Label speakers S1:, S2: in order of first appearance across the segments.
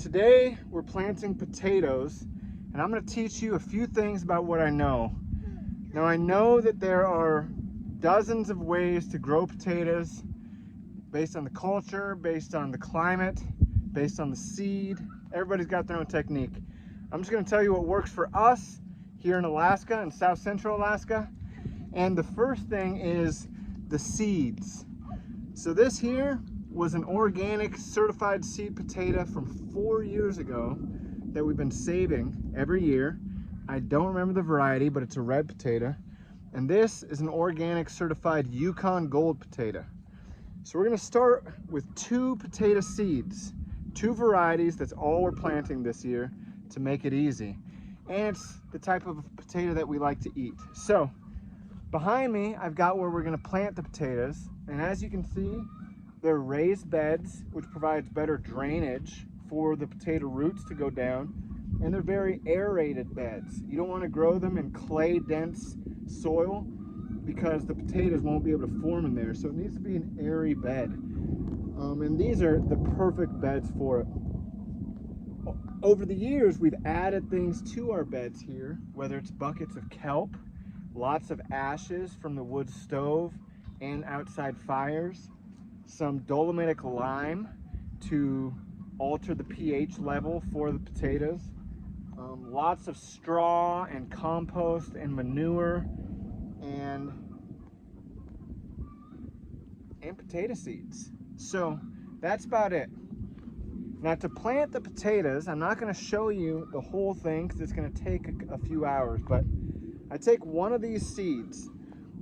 S1: today we're planting potatoes, and I'm going to teach you a few things about what I know. Now I know that there are dozens of ways to grow potatoes based on the culture, based on the climate, based on the seed. Everybody's got their own technique. I'm just going to tell you what works for us here in Alaska, in South Central Alaska. And the first thing is the seeds. So this here was an organic certified seed potato from 4 years ago that we've been saving every year. I don't remember the variety, but it's a red potato. And this is an organic certified Yukon Gold potato. So we're gonna start with 2 potato seeds, 2 varieties. That's all we're planting this year to make it easy. And it's the type of potato that we like to eat. So behind me, I've got where we're gonna plant the potatoes. And as you can see, they're raised beds, which provides better drainage for the potato roots to go down. And they're very aerated beds. You don't want to grow them in clay dense soil because the potatoes won't be able to form in there. So it needs to be an airy bed. And these are the perfect beds for it. Over the years, we've added things to our beds here, whether it's buckets of kelp, lots of ashes from the wood stove and outside fires, some dolomitic lime to alter the pH level for the potatoes, lots of straw and compost and manure and potato seeds. So that's about it. Now to plant the potatoes, I'm not going to show you the whole thing because it's going to take a few hours, but I take one of these seeds.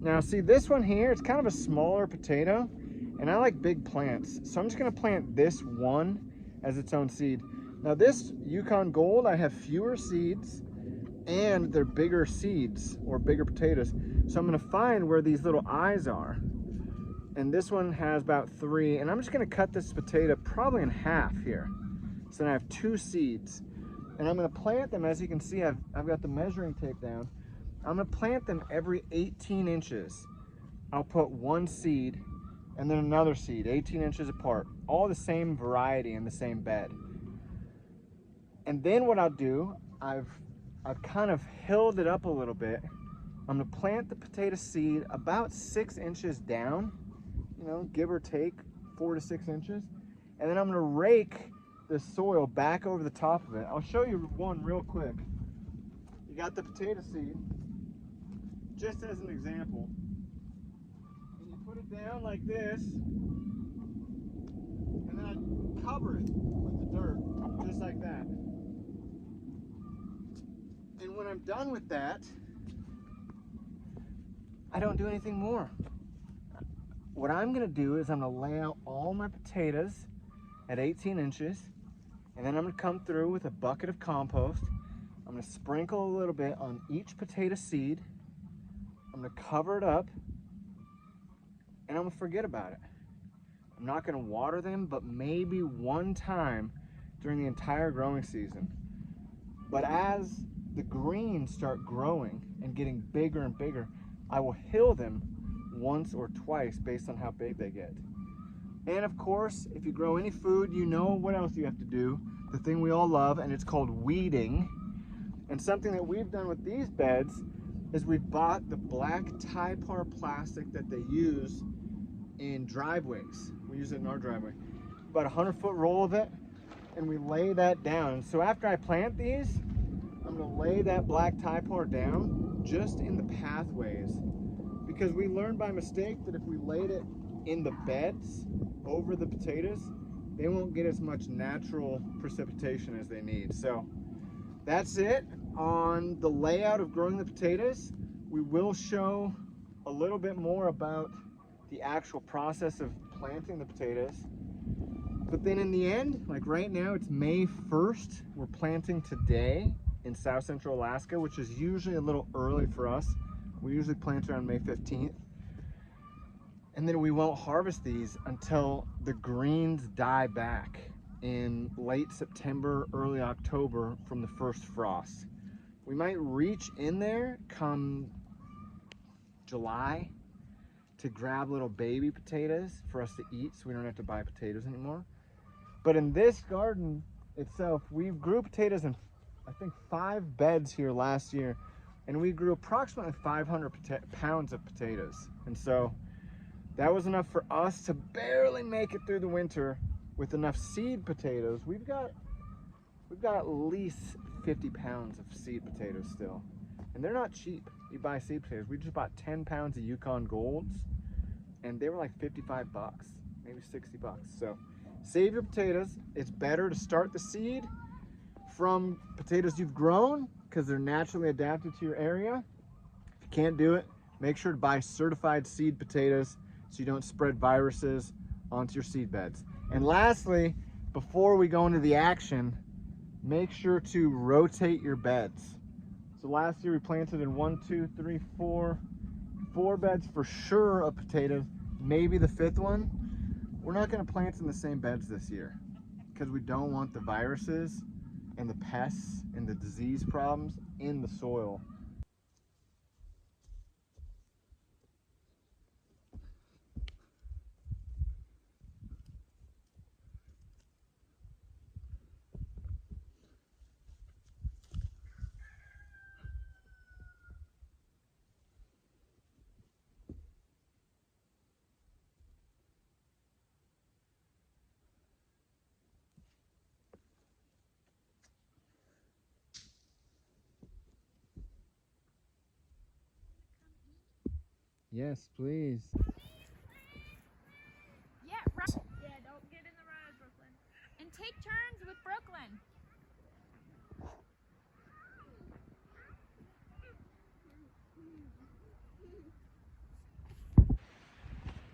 S1: Now see this one here, it's kind of a smaller potato, and I like big plants. So I'm just gonna plant this one as its own seed. Now this Yukon Gold, I have fewer seeds and they're bigger seeds or bigger potatoes. So I'm gonna find where these little eyes are. And this one has about 3, and I'm just gonna cut this potato probably in half here. So then I have 2 seeds. And I'm gonna plant them, as you can see, I've got the measuring tape down. I'm gonna plant them every 18 inches. I'll put 1 seed and then another seed, 18 inches apart, all the same variety in the same bed. And then what I'll do, I've kind of hilled it up a little bit. I'm gonna plant the potato seed about 6 inches down, you know, give or take 4 to 6 inches. And then I'm gonna rake the soil back over the top of it. I'll show you one real quick. You got the potato seed, just as an example. Put it down like this, and then I cover it with the dirt, just like that. And when I'm done with that, I don't do anything more. What I'm gonna do is I'm gonna lay out all my potatoes at 18 inches, and then I'm gonna come through with a bucket of compost. I'm gonna sprinkle a little bit on each potato seed. I'm gonna cover it up, and I'm gonna forget about it. I'm not gonna water them, but maybe one time during the entire growing season. But as the greens start growing and getting bigger and bigger, I will hill them once or twice based on how big they get. And of course, if you grow any food, you know what else you have to do, the thing we all love, and it's called weeding. And something that we've done with these beds is we've bought the black Typar plastic that they use in driveways. We use it in our driveway. About a 100-foot roll of it, and we lay that down. So after I plant these, I'm gonna lay that black Typar down just in the pathways, because we learned by mistake that if we laid it in the beds over the potatoes, they won't get as much natural precipitation as they need. So that's it on the layout of growing the potatoes. We will show a little bit more about the actual process of planting the potatoes. But then in the end, like right now, it's May 1st. We're planting today in South Central Alaska, which is usually a little early for us. We usually plant around May 15th. And then we won't harvest these until the greens die back in late September, early October from the first frost. We might reach in there come July to grab little baby potatoes for us to eat, so we don't have to buy potatoes anymore. But in this garden, itself, we grew potatoes in, I think, 5 beds here last year, and we grew approximately 500 pounds of potatoes. And so that was enough for us to barely make it through the winter with enough seed potatoes. We've got at least 50 pounds of seed potatoes still, and they're not cheap. You buy seed potatoes. We just bought 10 pounds of Yukon Golds, and they were like 55 bucks, maybe 60 bucks. So save your potatoes. It's better to start the seed from potatoes you've grown because they're naturally adapted to your area. If you can't do it, make sure to buy certified seed potatoes so you don't spread viruses onto your seed beds. And lastly, before we go into the action, make sure to rotate your beds. So last year we planted in 4 beds for sure of potatoes, maybe the 5th one. We're not going to plant in the same beds this year because we don't want the viruses and the pests and the disease problems in the soil. Yes, please.
S2: Yeah, right. Yeah, don't get in the road, Brooklyn. And take turns with Brooklyn.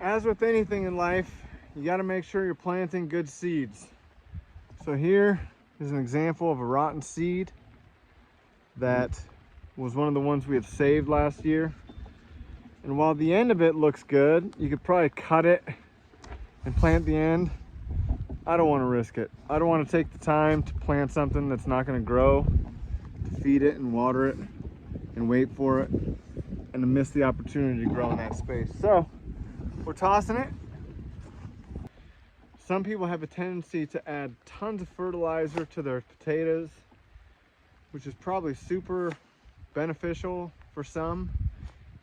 S1: As with anything in life, you got to make sure you're planting good seeds. So here is an example of a rotten seed that was one of the ones we had saved last year. And while the end of it looks good, you could probably cut it and plant the end. I don't want to risk it. I don't want to take the time to plant something that's not going to grow, to feed it and water it and wait for it, and to miss the opportunity to grow in that space. So we're tossing it. Some people have a tendency to add tons of fertilizer to their potatoes, which is probably super beneficial for some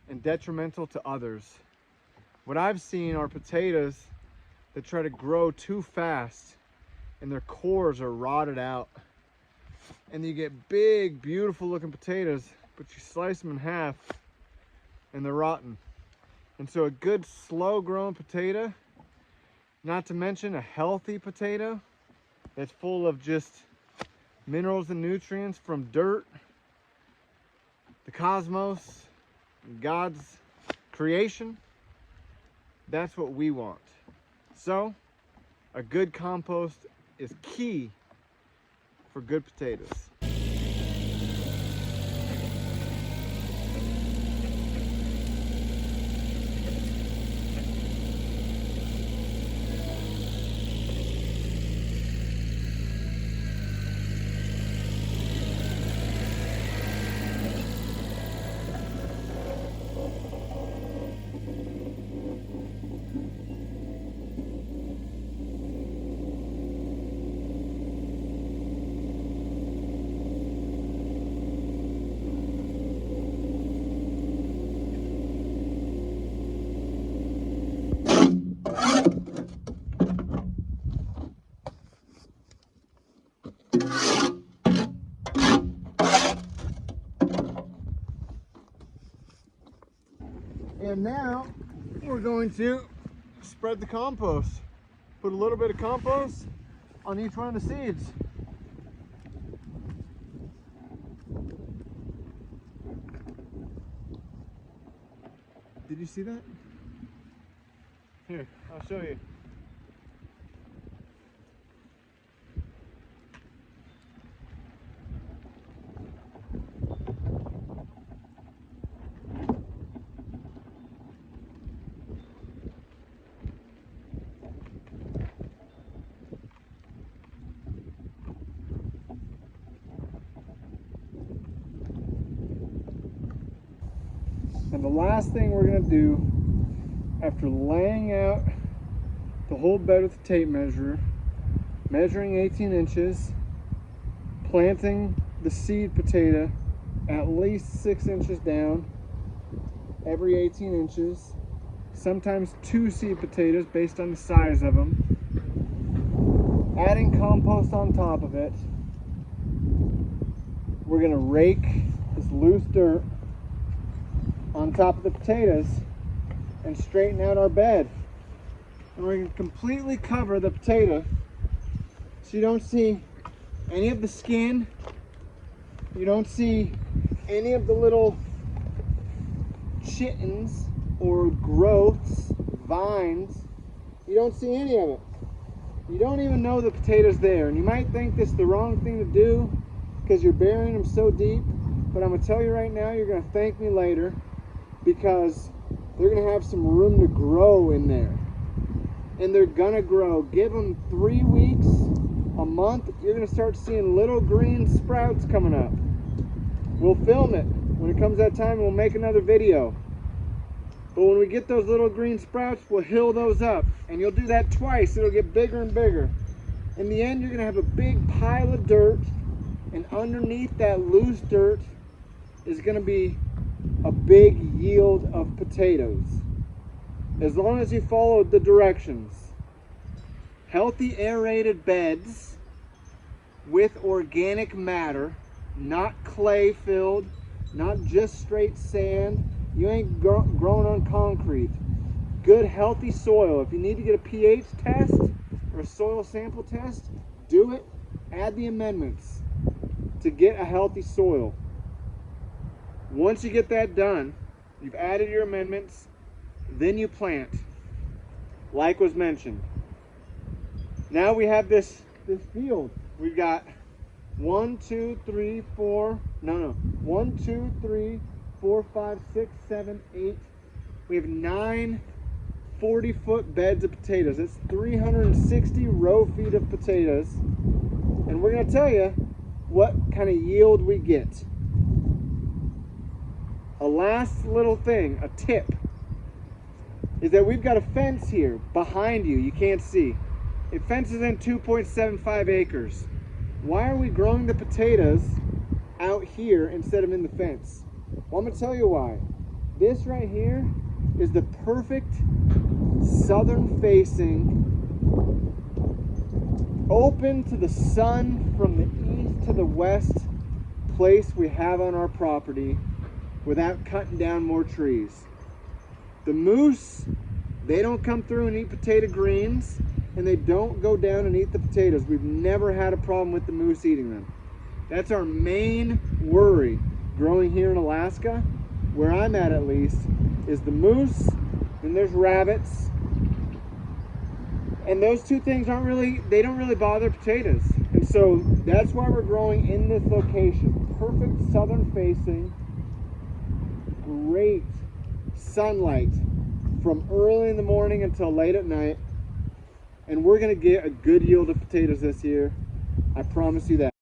S1: and detrimental to others. What I've seen are potatoes that try to grow too fast and their cores are rotted out. And you get big, beautiful looking potatoes, but you slice them in half and they're rotten. And so a good slow growing potato, not to mention a healthy potato that's full of just minerals and nutrients from dirt, the cosmos, God's creation, that's what we want. So a good compost is key for good potatoes. And now we're going to spread the compost. Put a little bit of compost on each one of the seeds. Did you see that? Here, I'll show you. And the last thing we're going to do, after laying out the whole bed with the tape measure, measuring 18 inches, planting the seed potato at least 6 inches down every 18 inches, sometimes 2 seed potatoes based on the size of them, adding compost on top of it. We're gonna rake this loose dirt on top of the potatoes and straighten out our bed. And we're gonna completely cover the potato so you don't see any of the skin, you don't see any of the little chittens or growths, vines. You don't see any of it. You don't even know the potato's there. And you might think this is the wrong thing to do because you're burying them so deep, but I'm gonna tell you right now, you're gonna thank me later because they're gonna have some room to grow in there. And they're gonna grow. Give them 3 weeks, a month, you're gonna start seeing little green sprouts coming up. We'll film it. When it comes that time, we'll make another video. But when we get those little green sprouts, we'll hill those up. And you'll do that twice. It'll get bigger and bigger. In the end, you're gonna have a big pile of dirt, and underneath that loose dirt is gonna be a big yield of potatoes. As long as you follow the directions. Healthy aerated beds with organic matter, not clay filled, not just straight sand. You ain't growing on concrete. Good healthy soil. If you need to get a pH test or a soil sample test, do it. Add the amendments to get a healthy soil. Once you get that done, you've added your amendments, then you plant, like was mentioned. Now we have this field. We've got 1, 2, 3, 4, 5, 6, 7, 8. We have 9 40-foot beds of potatoes. That's 360 row feet of potatoes. And we're gonna tell you what kind of yield we get. A last little thing, a tip, is that we've got a fence here behind you. You can't see. It fences in 2.75 acres. Why are we growing the potatoes out here instead of in the fence? Well, I'm gonna tell you why. This right here is the perfect southern facing, open to the sun from the east to the west place we have on our property without cutting down more trees. The moose, they don't come through and eat potato greens, and they don't go down and eat the potatoes. We've never had a problem with the moose eating them. That's our main worry growing here in Alaska, where I'm at least, is the moose, and there's rabbits. And those two things they don't really bother potatoes. And so that's why we're growing in this location. Perfect southern facing, great sunlight from early in the morning until late at night. And we're gonna get a good yield of potatoes this year. I promise you that.